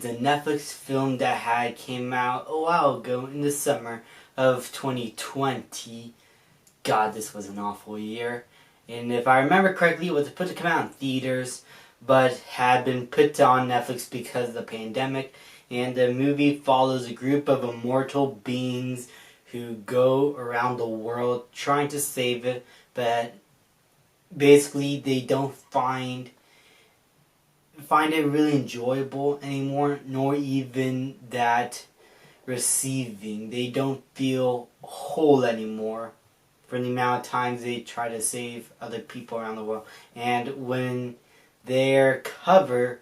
It's a Netflix film that had came out a while ago in the summer of 2020. God, this was an awful year. And if I remember correctly, it was supposed to come out in theaters, but had been put on Netflix because of the pandemic. And the movie follows a group of immortal beings who go around the world trying to save it, but basically they don't find it really enjoyable anymore, nor even that receiving. They don't feel whole anymore for the amount of times they try to save other people around the world. And when their cover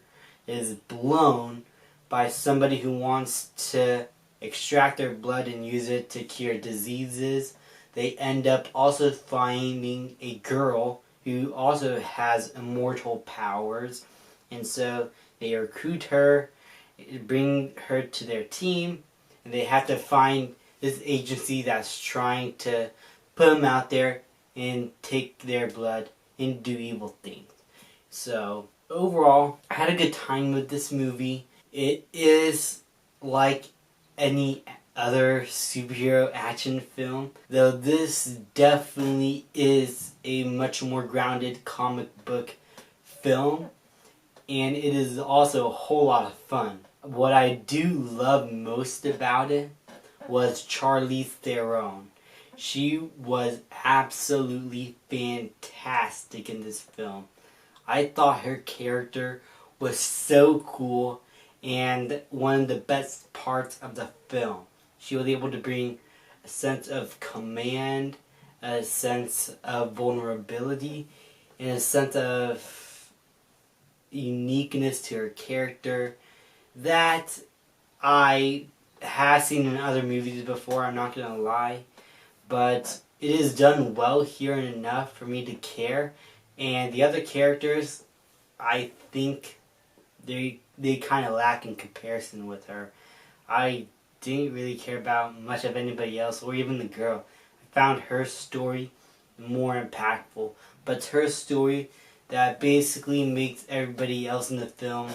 is blown by somebody who wants to extract their blood and use it to cure diseases, they end up also finding a girl who also has immortal powers. And so they recruit her, bring her to their team, and they have to find this agency that's trying to put them out there and take their blood and do evil things. So overall, I had a good time with this movie. It is like any other superhero action film, though this definitely is a much more grounded comic book film, and it is also a whole lot of fun. What I do love most about it was Charlize Theron. She was absolutely fantastic in this film. I thought her character was so cool and one of the best parts of the film. She was able to bring a sense of command, a sense of vulnerability, and a sense of uniqueness to her character that I have seen in other movies before, I'm not going to lie. But it is done well here and enough for me to care. And the other characters, I think they kind of lack in comparison with her. I didn't really care about much of anybody else, or even the girl. I found her story more impactful. But it's her story that basically makes everybody else in the film,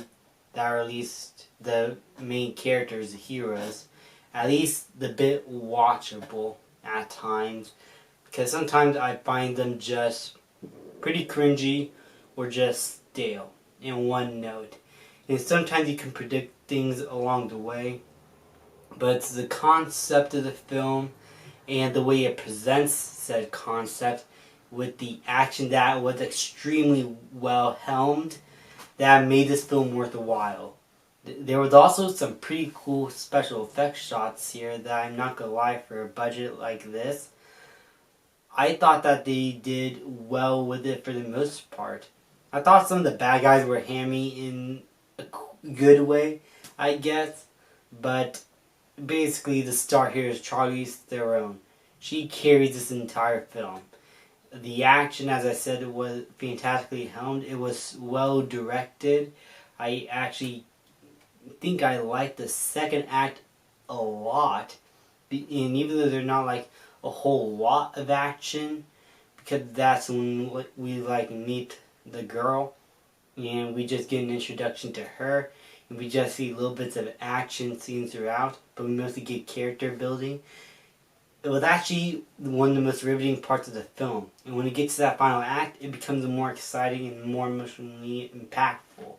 that are at least the main characters, the heroes, at least the bit watchable at times. Because sometimes I find them just pretty cringy or just stale in one note. And sometimes you can predict things along the way, but it's the concept of the film and the way it presents said concept with the action that was extremely well helmed that made this film worth a while. There was also some pretty cool special effects shots here that I'm not gonna lie, for a budget like this, I thought that they did well with it for the most part. I thought some of the bad guys were hammy in a good way, I guess, but basically the star here is Charlize Theron. She carries this entire film. The action, as I said, it was fantastically helmed. It was well directed. I actually think I liked the second act a lot. And even though there's not like a whole lot of action, because that's when we like meet the girl and we just get an introduction to her, and we just see little bits of action scenes throughout, but we mostly get character building. It was actually one of the most riveting parts of the film. And when it gets to that final act, it becomes more exciting and more emotionally impactful.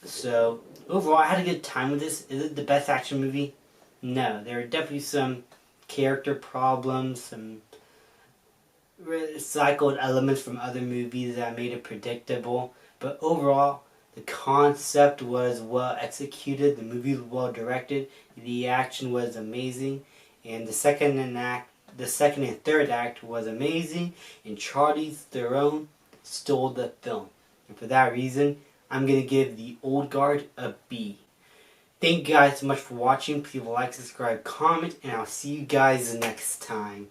So, overall, I had a good time with this. Is it the best action movie? No. There are definitely some character problems, some recycled elements from other movies that made it predictable. But overall, the concept was well executed, the movie was well directed, the action was amazing, and the second and third act was amazing, and Charlize Theron stole the film. And for that reason, I'm going to give The Old Guard a B. Thank you guys so much for watching. Please like, subscribe, comment, and I'll see you guys next time.